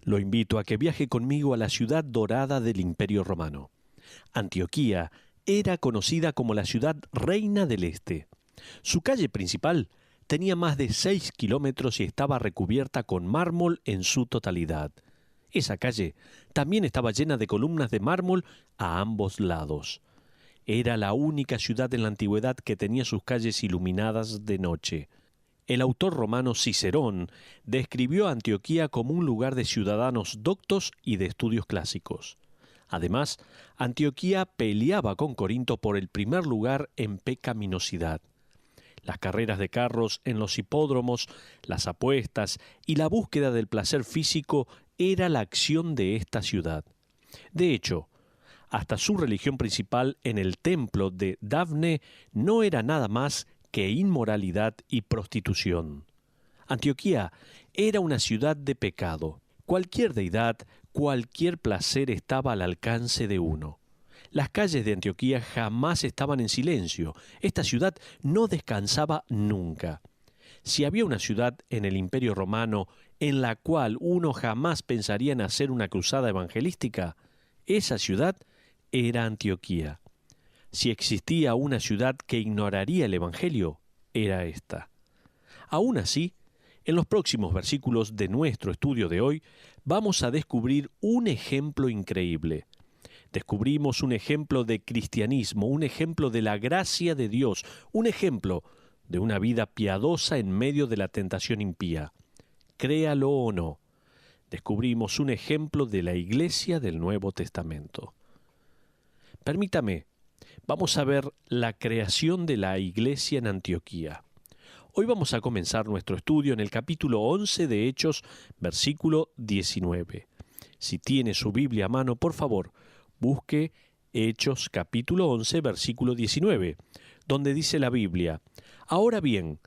Lo invito a que viaje conmigo a la ciudad dorada del Imperio Romano. Antioquía era conocida como la ciudad reina del Este. Su calle principal tenía más de 6 kilómetros y estaba recubierta con mármol en su totalidad. Esa calle también estaba llena de columnas de mármol a ambos lados. Era la única ciudad en la antigüedad que tenía sus calles iluminadas de noche. El autor romano Cicerón describió a Antioquía como un lugar de ciudadanos doctos y de estudios clásicos. Además, Antioquía peleaba con Corinto por el primer lugar en pecaminosidad. Las carreras de carros en los hipódromos, las apuestas y la búsqueda del placer físico era la acción de esta ciudad. De hecho, hasta su religión principal en el templo de Dafne no era nada más que inmoralidad y prostitución. Antioquía era una ciudad de pecado. Cualquier deidad, cualquier placer estaba al alcance de uno. Las calles de Antioquía jamás estaban en silencio. Esta ciudad no descansaba nunca. Si había una ciudad en el Imperio Romano en la cual uno jamás pensaría en hacer una cruzada evangelística, esa ciudad era Antioquía. Si existía una ciudad que ignoraría el Evangelio, era esta. Aún así, en los próximos versículos de nuestro estudio de hoy, vamos a descubrir un ejemplo increíble. Descubrimos un ejemplo de cristianismo, un ejemplo de la gracia de Dios, un ejemplo de una vida piadosa en medio de la tentación impía. Créalo o no, descubrimos un ejemplo de la Iglesia del Nuevo Testamento. Permítame, vamos a ver la creación de la Iglesia en Antioquía. Hoy vamos a comenzar nuestro estudio en el capítulo 11 de Hechos, versículo 19. Si tiene su Biblia a mano, por favor, busque Hechos capítulo 11, versículo 19, donde dice la Biblia: Ahora bien,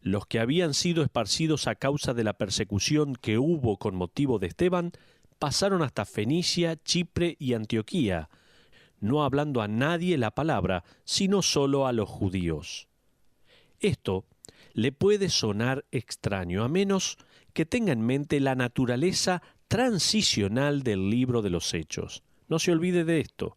los que habían sido esparcidos a causa de la persecución que hubo con motivo de Esteban, pasaron hasta Fenicia, Chipre y Antioquía, no hablando a nadie la palabra, sino solo a los judíos. Esto le puede sonar extraño, a menos que tenga en mente la naturaleza transicional del libro de los Hechos. No se olvide de esto.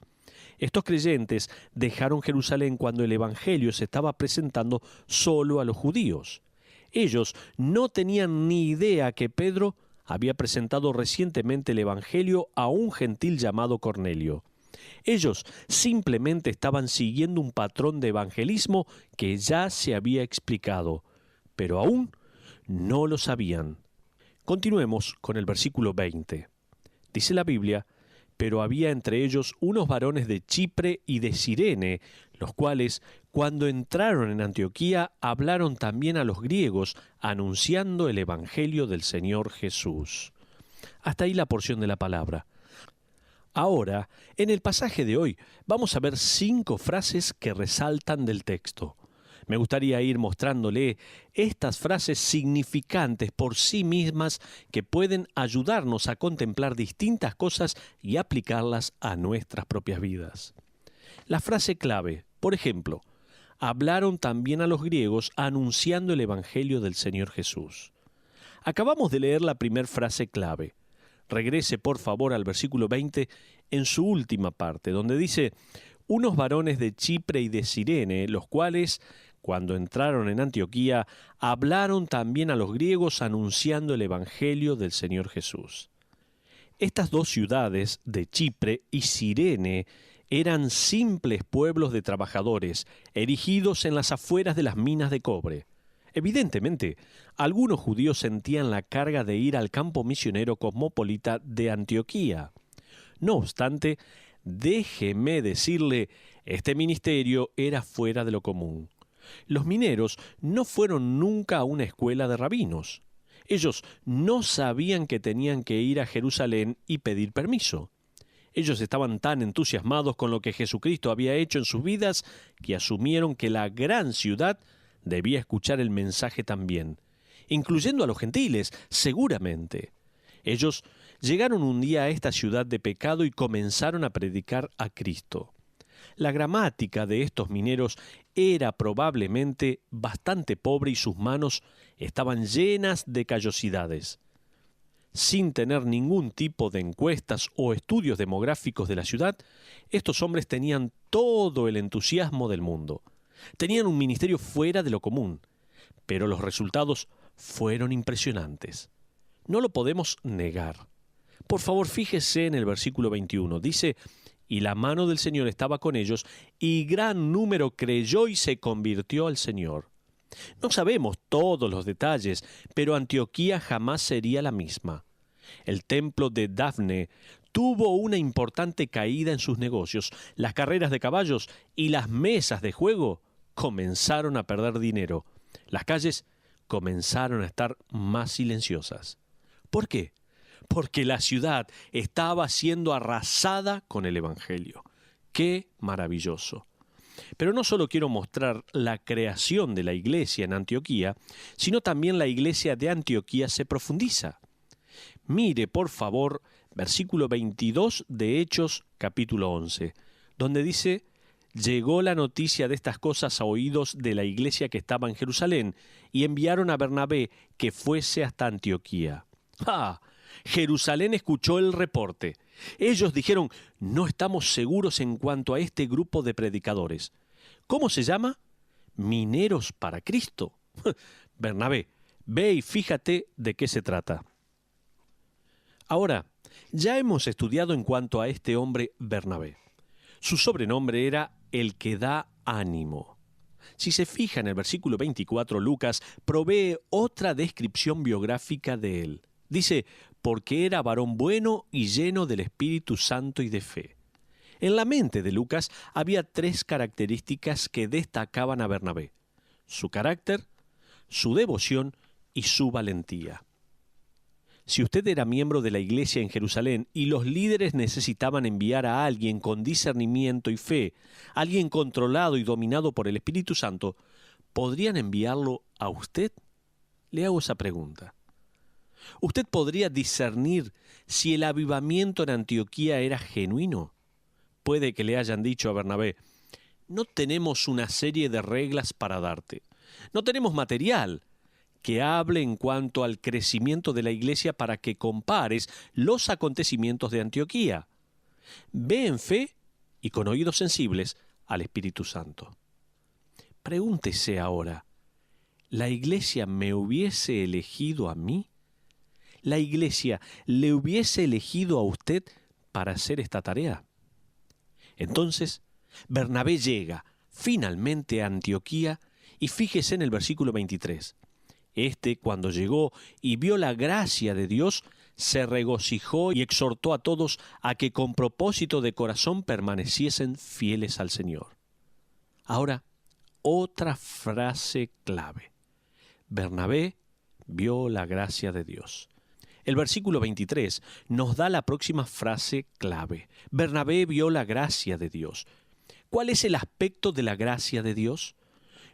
Estos creyentes dejaron Jerusalén cuando el Evangelio se estaba presentando solo a los judíos. Ellos no tenían ni idea que Pedro había presentado recientemente el Evangelio a un gentil llamado Cornelio. Ellos simplemente estaban siguiendo un patrón de evangelismo que ya se había explicado, pero aún no lo sabían. Continuemos con el versículo 20. Dice la Biblia: pero había entre ellos unos varones de Chipre y de Cirene, los cuales, cuando entraron en Antioquía, hablaron también a los griegos, anunciando el Evangelio del Señor Jesús. Hasta ahí la porción de la palabra. Ahora, en el pasaje de hoy, vamos a ver 5 frases que resaltan del texto. Me gustaría ir mostrándole estas frases significantes por sí mismas que pueden ayudarnos a contemplar distintas cosas y aplicarlas a nuestras propias vidas. La frase clave, por ejemplo, hablaron también a los griegos anunciando el Evangelio del Señor Jesús. Acabamos de leer la primera frase clave. Regrese, por favor, al versículo 20 en su última parte, donde dice: unos varones de Chipre y de Cirene, los cuales, cuando entraron en Antioquía, hablaron también a los griegos anunciando el Evangelio del Señor Jesús. Estas dos ciudades, de Chipre y Cirene, eran simples pueblos de trabajadores, erigidos en las afueras de las minas de cobre. Evidentemente, algunos judíos sentían la carga de ir al campo misionero cosmopolita de Antioquía. No obstante, déjeme decirle, este ministerio era fuera de lo común. Los mineros no fueron nunca a una escuela de rabinos. Ellos no sabían que tenían que ir a Jerusalén y pedir permiso. Ellos estaban tan entusiasmados con lo que Jesucristo había hecho en sus vidas que asumieron que la gran ciudad debía escuchar el mensaje también, incluyendo a los gentiles, seguramente. Ellos llegaron un día a esta ciudad de pecado y comenzaron a predicar a Cristo. La gramática de estos mineros era probablemente bastante pobre y sus manos estaban llenas de callosidades. Sin tener ningún tipo de encuestas o estudios demográficos de la ciudad, estos hombres tenían todo el entusiasmo del mundo. Tenían un ministerio fuera de lo común, pero los resultados fueron impresionantes. No lo podemos negar. Por favor, fíjese en el versículo 21. Dice: «Y la mano del Señor estaba con ellos, y gran número creyó y se convirtió al Señor». No sabemos todos los detalles, pero Antioquía jamás sería la misma. El templo de Dafne tuvo una importante caída en sus negocios. Las carreras de caballos y las mesas de juego comenzaron a perder dinero. Las calles comenzaron a estar más silenciosas. ¿Por qué? Porque la ciudad estaba siendo arrasada con el Evangelio. ¡Qué maravilloso! Pero no solo quiero mostrar la creación de la iglesia en Antioquía, sino también la iglesia de Antioquía se profundiza. Mire, por favor, versículo 22 de Hechos, capítulo 11, donde dice: «Llegó la noticia de estas cosas a oídos de la iglesia que estaba en Jerusalén, y enviaron a Bernabé que fuese hasta Antioquía». ¡Ah! Jerusalén escuchó el reporte. Ellos dijeron: «No estamos seguros en cuanto a este grupo de predicadores». ¿Cómo se llama? Mineros para Cristo. Bernabé, ve y fíjate de qué se trata. Ahora, ya hemos estudiado en cuanto a este hombre Bernabé. Su sobrenombre era el que da ánimo. Si se fija en el versículo 24, Lucas provee otra descripción biográfica de él. Dice: «Porque era varón bueno y lleno del Espíritu Santo y de fe». En la mente de Lucas había tres características que destacaban a Bernabé: su carácter, su devoción y su valentía. Si usted era miembro de la iglesia en Jerusalén y los líderes necesitaban enviar a alguien con discernimiento y fe, alguien controlado y dominado por el Espíritu Santo, ¿podrían enviarlo a usted? Le hago esa pregunta. ¿Usted podría discernir si el avivamiento en Antioquía era genuino? Puede que le hayan dicho a Bernabé: «No tenemos una serie de reglas para darte. No tenemos material que hable en cuanto al crecimiento de la iglesia para que compares los acontecimientos de Antioquía. Ve en fe y con oídos sensibles al Espíritu Santo». Pregúntese ahora: ¿la iglesia me hubiese elegido a mí? ¿La iglesia le hubiese elegido a usted para hacer esta tarea? Entonces, Bernabé llega finalmente a Antioquía y fíjese en el versículo 23. Cuando llegó y vio la gracia de Dios, se regocijó y exhortó a todos a que con propósito de corazón permaneciesen fieles al Señor. Ahora, otra frase clave. Bernabé vio la gracia de Dios. El versículo 23 nos da la próxima frase clave. Bernabé vio la gracia de Dios. ¿Cuál es el aspecto de la gracia de Dios?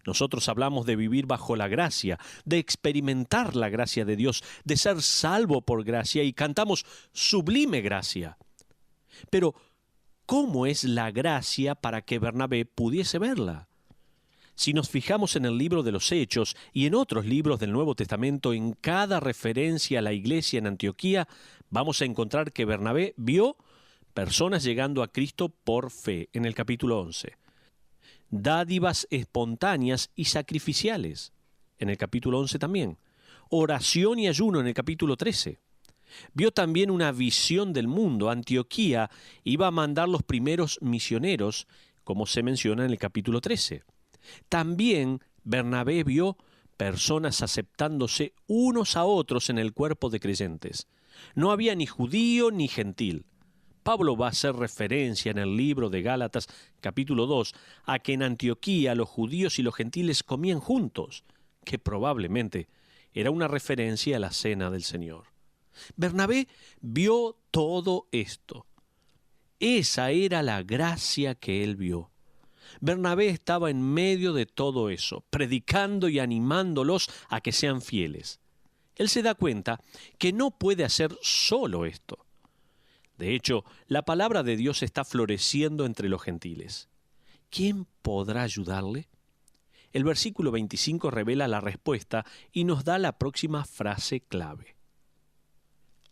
Nosotros hablamos de vivir bajo la gracia, de experimentar la gracia de Dios, de ser salvo por gracia, y cantamos sublime gracia. Pero, ¿cómo es la gracia para que Bernabé pudiese verla? Si nos fijamos en el libro de los Hechos y en otros libros del Nuevo Testamento, en cada referencia a la iglesia en Antioquía, vamos a encontrar que Bernabé vio personas llegando a Cristo por fe, en el capítulo 11. Dádivas espontáneas y sacrificiales, en el capítulo 11 también. Oración y ayuno, en el capítulo 13. Vio también una visión del mundo. Antioquía iba a mandar los primeros misioneros, como se menciona en el capítulo 13. También Bernabé vio personas aceptándose unos a otros en el cuerpo de creyentes. No había ni judío ni gentil. Pablo va a hacer referencia en el libro de Gálatas, capítulo 2, a que en Antioquía los judíos y los gentiles comían juntos, que probablemente era una referencia a la cena del Señor. Bernabé vio todo esto. Esa era la gracia que él vio. Bernabé estaba en medio de todo eso, predicando y animándolos a que sean fieles. Él se da cuenta que no puede hacer solo esto. De hecho, la palabra de Dios está floreciendo entre los gentiles. ¿Quién podrá ayudarle? El versículo 25 revela la respuesta y nos da la próxima frase clave.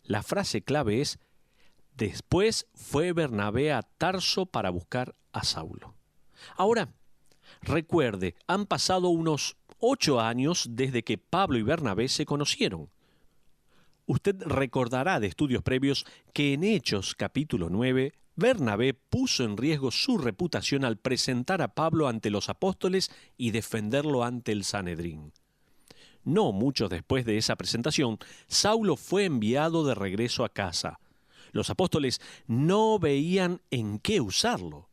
La frase clave es: después fue Bernabé a Tarso para buscar a Saulo. Ahora, recuerde, han pasado unos 8 años desde que Pablo y Bernabé se conocieron. Usted recordará de estudios previos que en Hechos capítulo 9, Bernabé puso en riesgo su reputación al presentar a Pablo ante los apóstoles y defenderlo ante el Sanedrín. No mucho después de esa presentación, Saulo fue enviado de regreso a casa. Los apóstoles no veían en qué usarlo.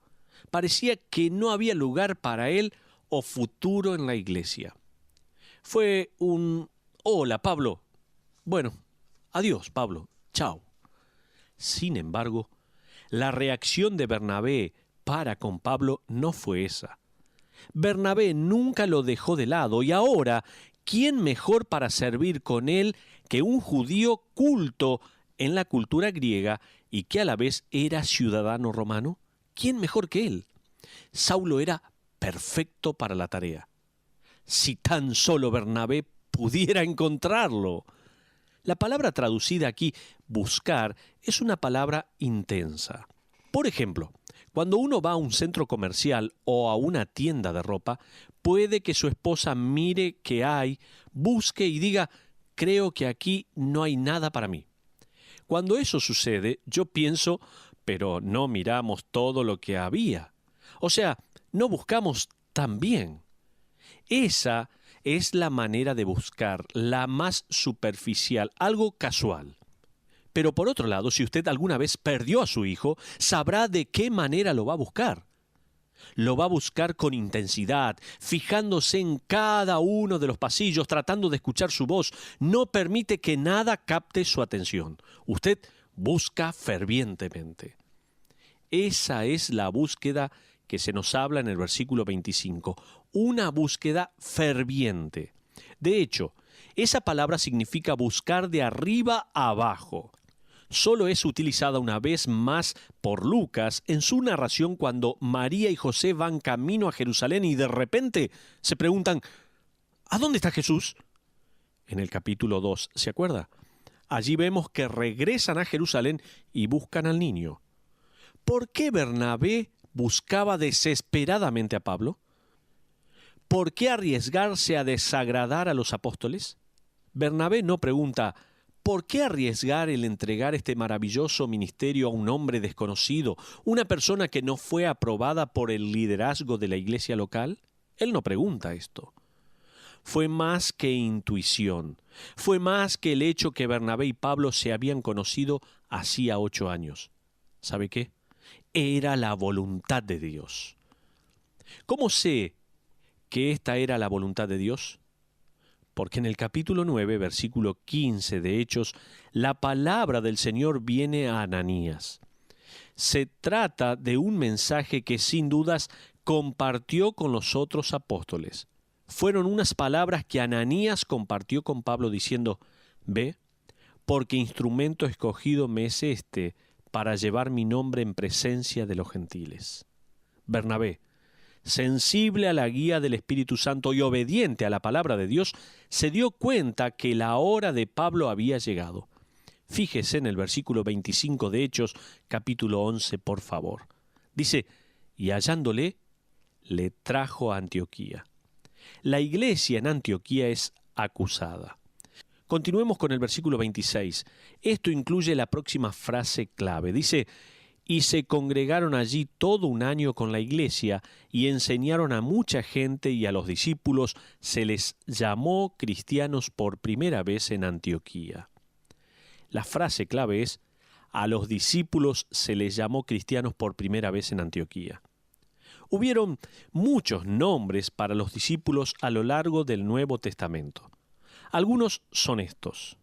Parecía que no había lugar para él o futuro en la iglesia. Fue un: hola, Pablo. Bueno, adiós, Pablo. Chao. Sin embargo, la reacción de Bernabé para con Pablo no fue esa. Bernabé nunca lo dejó de lado y ahora, ¿quién mejor para servir con él que un judío culto en la cultura griega y que a la vez era ciudadano romano? ¿Quién mejor que él? Saulo era perfecto para la tarea. Si tan solo Bernabé pudiera encontrarlo. La palabra traducida aquí, buscar, es una palabra intensa. Por ejemplo, cuando uno va a un centro comercial o a una tienda de ropa, puede que su esposa mire qué hay, busque y diga: creo que aquí no hay nada para mí. Cuando eso sucede, yo pienso: pero no miramos todo lo que había. O sea, no buscamos tan bien. Esa es la manera de buscar, la más superficial, algo casual. Pero por otro lado, si usted alguna vez perdió a su hijo, sabrá de qué manera lo va a buscar. Lo va a buscar con intensidad, fijándose en cada uno de los pasillos, tratando de escuchar su voz. No permite que nada capte su atención. Usted busca fervientemente. Esa es la búsqueda que se nos habla en el versículo 25. Una búsqueda ferviente. De hecho, esa palabra significa buscar de arriba a abajo. Solo es utilizada una vez más por Lucas en su narración cuando María y José van camino a Jerusalén y de repente se preguntan: ¿a dónde está Jesús? En el capítulo 2, ¿se acuerda? Allí vemos que regresan a Jerusalén y buscan al niño. ¿Por qué Bernabé buscaba desesperadamente a Pablo? ¿Por qué arriesgarse a desagradar a los apóstoles? Bernabé no pregunta: ¿por qué arriesgar el entregar este maravilloso ministerio a un hombre desconocido, una persona que no fue aprobada por el liderazgo de la iglesia local? Él no pregunta esto. Fue más que intuición, fue más que el hecho que Bernabé y Pablo se habían conocido hacía 8 años. ¿Sabe qué? Era la voluntad de Dios. ¿Cómo sé que esta era la voluntad de Dios? Porque en el capítulo 9, versículo 15 de Hechos, la palabra del Señor viene a Ananías. Se trata de un mensaje que sin dudas compartió con los otros apóstoles. Fueron unas palabras que Ananías compartió con Pablo diciendo: «Ve, porque instrumento escogido me es este para llevar mi nombre en presencia de los gentiles». Bernabé, sensible a la guía del Espíritu Santo y obediente a la palabra de Dios, se dio cuenta que la hora de Pablo había llegado. Fíjese en el versículo 25 de Hechos, capítulo 11, por favor. Dice: «Y hallándole, le trajo a Antioquía». La iglesia en Antioquía es acusada. Continuemos con el versículo 26. Esto incluye la próxima frase clave. Dice: «Y se congregaron allí todo un año con la iglesia y enseñaron a mucha gente, y a los discípulos se les llamó cristianos por primera vez en Antioquía». La frase clave es: «a los discípulos se les llamó cristianos por primera vez en Antioquía». Hubieron muchos nombres para los discípulos a lo largo del Nuevo Testamento. Algunos son estos: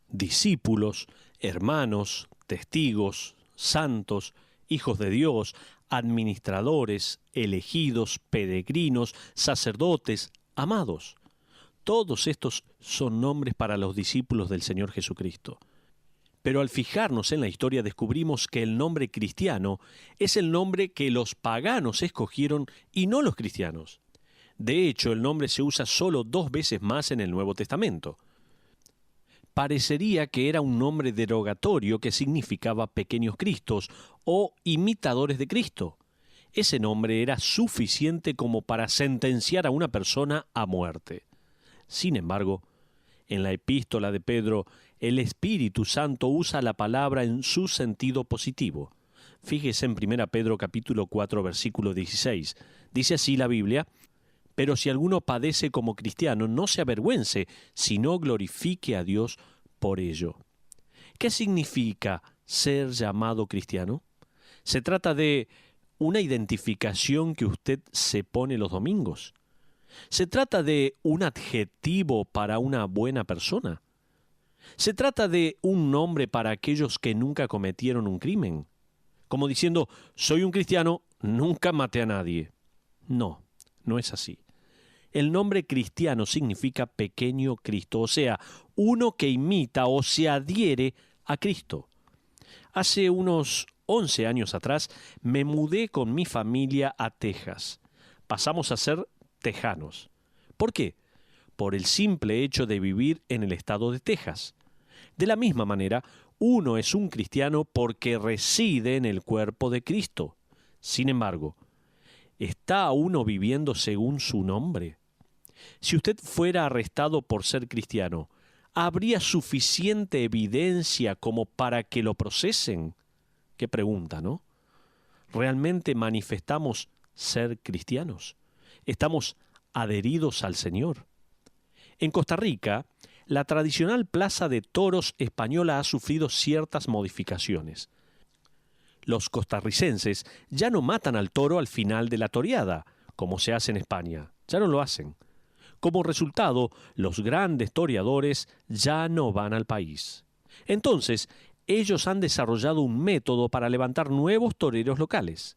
discípulos, hermanos, testigos, santos, hijos de Dios, administradores, elegidos, peregrinos, sacerdotes, amados. Todos estos son nombres para los discípulos del Señor Jesucristo. Pero al fijarnos en la historia descubrimos que el nombre cristiano es el nombre que los paganos escogieron y no los cristianos. De hecho, el nombre se usa solo 2 veces más en el Nuevo Testamento. parecería que era un nombre derogatorio que significaba pequeños cristos o imitadores de Cristo. Ese nombre era suficiente como para sentenciar a una persona a muerte. Sin embargo, en la epístola de Pedro, el Espíritu Santo usa la palabra en su sentido positivo. Fíjese en 1 Pedro capítulo 4, versículo 16. Dice así la Biblia: «Pero si alguno padece como cristiano, no se avergüence, sino glorifique a Dios por ello». ¿Qué significa ser llamado cristiano? ¿Se trata de una identificación que usted se pone los domingos? ¿Se trata de un adjetivo para una buena persona? ¿Se trata de un nombre para aquellos que nunca cometieron un crimen? Como diciendo, soy un cristiano, nunca maté a nadie. No, no es así. El nombre cristiano significa pequeño Cristo, o sea, uno que imita o se adhiere a Cristo. Hace unos 11 años atrás me mudé con mi familia a Texas. Pasamos a ser tejanos. ¿Por qué? Por el simple hecho de vivir en el estado de Texas. De la misma manera, uno es un cristiano porque reside en el cuerpo de Cristo. Sin embargo, ¿está uno viviendo según su nombre? Si usted fuera arrestado por ser cristiano, ¿habría suficiente evidencia como para que lo procesen? Qué pregunta, ¿no? ¿Realmente manifestamos ser cristianos? ¿Estamos adheridos al Señor? En Costa Rica, la tradicional plaza de toros española ha sufrido ciertas modificaciones. Los costarricenses ya no matan al toro al final de la toreada, como se hace en España. Ya no lo hacen. Como resultado, los grandes toreadores ya no van al país. Entonces, ellos han desarrollado un método para levantar nuevos toreros locales.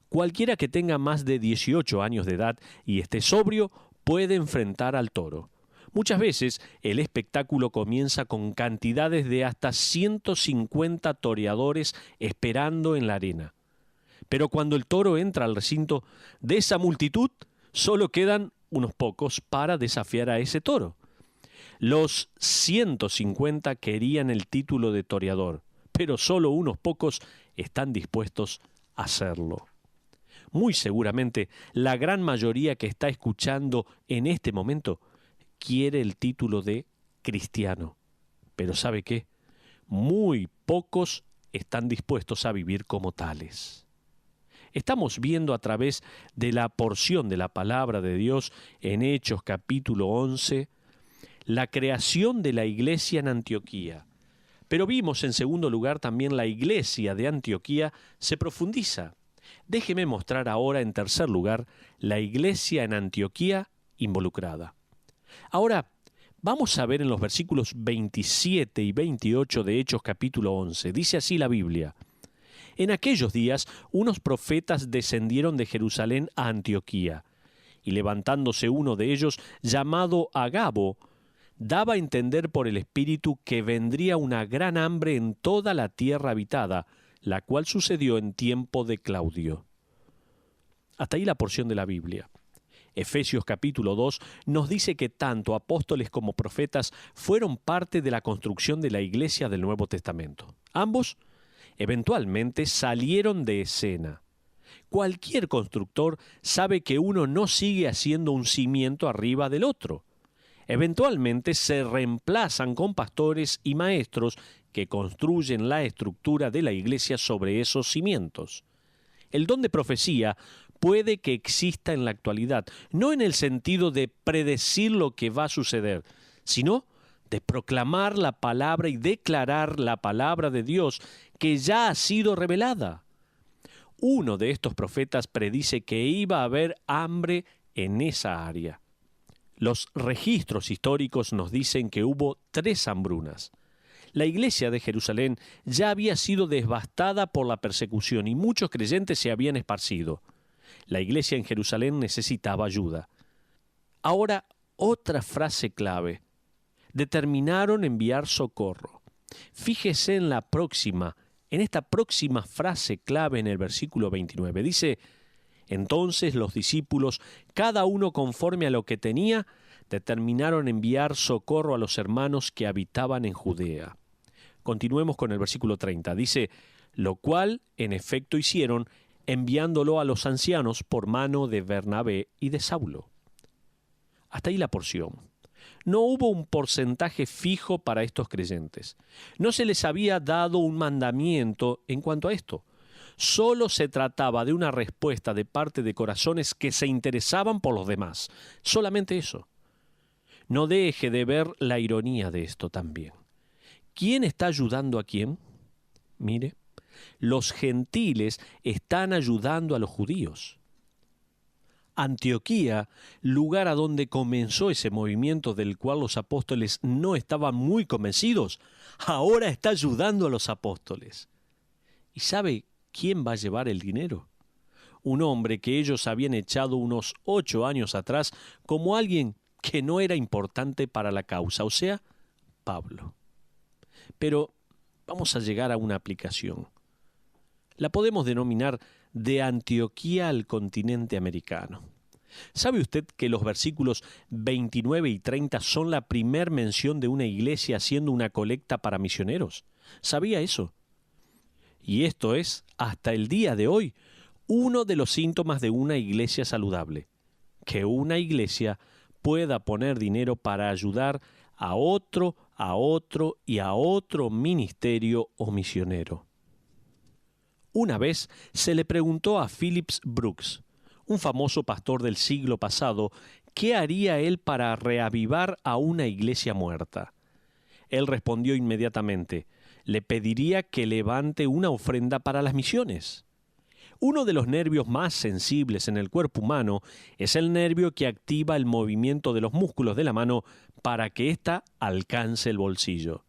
Cualquiera que tenga más de 18 años de edad y esté sobrio puede enfrentar al toro. Muchas veces el espectáculo comienza con cantidades de hasta 150 toreadores esperando en la arena. Pero cuando el toro entra al recinto, de esa multitud solo quedan unos pocos para desafiar a ese toro. Los 150 querían el título de toreador, pero solo unos pocos están dispuestos a hacerlo. Muy seguramente la gran mayoría que está escuchando en este momento quiere el título de cristiano. Pero ¿sabe qué? Muy pocos están dispuestos a vivir como tales. Estamos viendo a través de la porción de la palabra de Dios en Hechos capítulo 11, la creación de la iglesia en Antioquía. Pero vimos en segundo lugar también la iglesia de Antioquía se profundiza. Déjeme mostrar ahora en tercer lugar la iglesia en Antioquía involucrada. Ahora, vamos a ver en los versículos 27 y 28 de Hechos capítulo 11. Dice así la Biblia: «En aquellos días unos profetas descendieron de Jerusalén a Antioquía, y levantándose uno de ellos, llamado Agabo, daba a entender por el Espíritu que vendría una gran hambre en toda la tierra habitada, la cual sucedió en tiempo de Claudio». Hasta ahí la porción de la Biblia. Efesios capítulo 2 nos dice que tanto apóstoles como profetas fueron parte de la construcción de la iglesia del Nuevo Testamento. Ambos eventualmente salieron de escena. Cualquier constructor sabe que uno no sigue haciendo un cimiento arriba del otro. Eventualmente se reemplazan con pastores y maestros que construyen la estructura de la iglesia sobre esos cimientos. El don de profecía puede que exista en la actualidad, no en el sentido de predecir lo que va a suceder, sino de proclamar la palabra y declarar la palabra de Dios que ya ha sido revelada. Uno de estos profetas predice que iba a haber hambre en esa área. Los registros históricos nos dicen que hubo 3 hambrunas. La iglesia de Jerusalén ya había sido devastada por la persecución y muchos creyentes se habían esparcido. La iglesia en Jerusalén necesitaba ayuda. Ahora, otra frase clave. Determinaron enviar socorro. Fíjese en esta próxima frase clave en el versículo 29. Dice: «Entonces los discípulos, cada uno conforme a lo que tenía, determinaron enviar socorro a los hermanos que habitaban en Judea. Continuemos con el versículo 30. Dice, lo cual en efecto hicieron, enviándolo a los ancianos por mano de Bernabé y de Saulo. Hasta ahí la porción. No hubo un porcentaje fijo para estos creyentes. No se les había dado un mandamiento en cuanto a esto. Solo se trataba de una respuesta de parte de corazones que se interesaban por los demás. Solamente eso. No deje de ver la ironía de esto también. ¿Quién está ayudando a quién? Mire, los gentiles están ayudando a los judíos. Antioquía, lugar a donde comenzó ese movimiento del cual los apóstoles no estaban muy convencidos, ahora está ayudando a los apóstoles. ¿Y sabe quién va a llevar el dinero? Un hombre que ellos habían echado unos 8 años atrás como alguien que no era importante para la causa, o sea, Pablo. Pero vamos a llegar a una aplicación. La podemos denominar de Antioquía al continente americano. ¿Sabe usted que los versículos 29 y 30 son la primer mención de una iglesia haciendo una colecta para misioneros? ¿Sabía eso? Y esto es, hasta el día de hoy, uno de los síntomas de una iglesia saludable, que una iglesia pueda poner dinero para ayudar a otro y a otro ministerio o misionero. Una vez se le preguntó a Phillips Brooks, un famoso pastor del siglo pasado, qué haría él para reavivar a una iglesia muerta. Él respondió inmediatamente, le pediría que levante una ofrenda para las misiones. Uno de los nervios más sensibles en el cuerpo humano es el nervio que activa el movimiento de los músculos de la mano para que ésta alcance el bolsillo.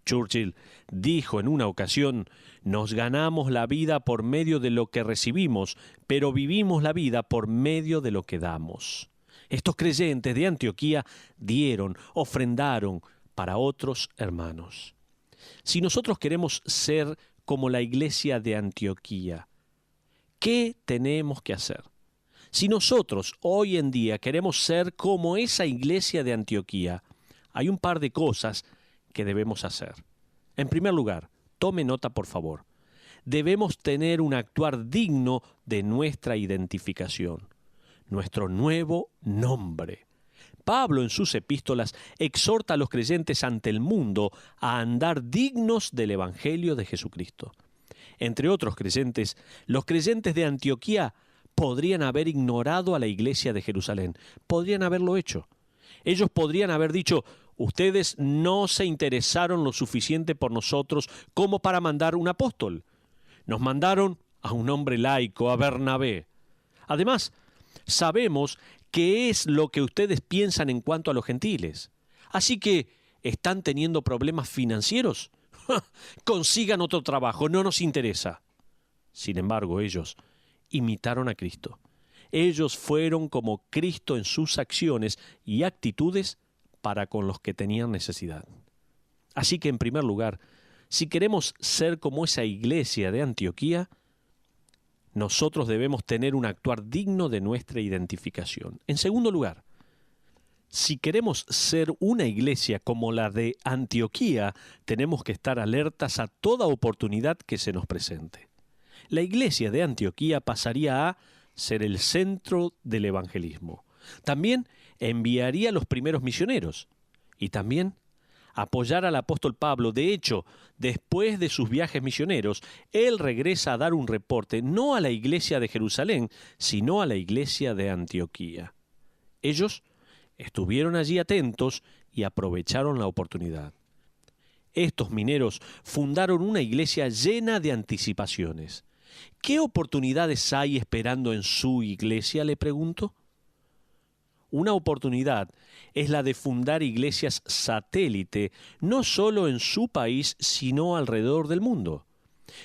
Churchill dijo en una ocasión, nos ganamos la vida por medio de lo que recibimos, pero vivimos la vida por medio de lo que damos. Estos creyentes de Antioquía dieron, ofrendaron para otros hermanos. Si nosotros queremos ser como la iglesia de Antioquía, ¿qué tenemos que hacer? Si nosotros hoy en día queremos ser como esa iglesia de Antioquía, hay un par de cosas que debemos hacer. En primer lugar, tome nota por favor. Debemos tener un actuar digno de nuestra identificación, nuestro nuevo nombre. Pablo en sus epístolas exhorta a los creyentes ante el mundo a andar dignos del Evangelio de Jesucristo. Entre otros creyentes, los creyentes de Antioquía podrían haber ignorado a la iglesia de Jerusalén, podrían haberlo hecho. Ellos podrían haber dicho, ustedes no se interesaron lo suficiente por nosotros como para mandar un apóstol. Nos mandaron a un hombre laico, a Bernabé. Además, sabemos qué es lo que ustedes piensan en cuanto a los gentiles. Así que, ¿están teniendo problemas financieros? Consigan otro trabajo, no nos interesa. Sin embargo, ellos imitaron a Cristo. Ellos fueron como Cristo en sus acciones y actitudes para con los que tenían necesidad. Así que, en primer lugar, si queremos ser como esa iglesia de Antioquía, nosotros debemos tener un actuar digno de nuestra identificación. En segundo lugar, si queremos ser una iglesia como la de Antioquía, tenemos que estar alertas a toda oportunidad que se nos presente. La iglesia de Antioquía pasaría a ser el centro del evangelismo. También enviaría a los primeros misioneros y también apoyar al apóstol Pablo. De hecho, después de sus viajes misioneros, él regresa a dar un reporte no a la iglesia de Jerusalén, sino a la iglesia de Antioquía. Ellos estuvieron allí atentos y aprovecharon la oportunidad. Estos mineros fundaron una iglesia llena de anticipaciones. ¿Qué oportunidades hay esperando en su iglesia?, le pregunto. Una oportunidad es la de fundar iglesias satélite, no solo en su país, sino alrededor del mundo.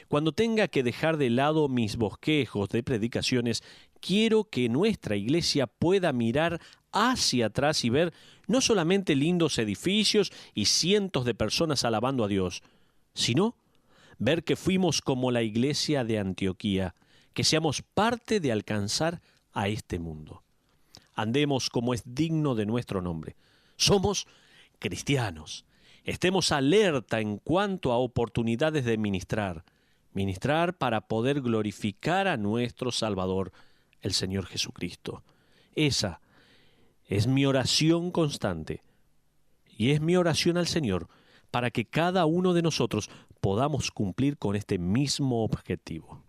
Cuando tenga que dejar de lado mis bosquejos de predicaciones, quiero que nuestra iglesia pueda mirar hacia atrás y ver no solamente lindos edificios y cientos de personas alabando a Dios, sino ver que fuimos como la iglesia de Antioquía, que seamos parte de alcanzar a este mundo. andemos como es digno de nuestro nombre. Somos cristianos. Estemos alerta en cuanto a oportunidades de ministrar. Ministrar para poder glorificar a nuestro Salvador, el Señor Jesucristo. Esa es mi oración constante. Y es mi oración al Señor para que cada uno de nosotros podamos cumplir con este mismo objetivo.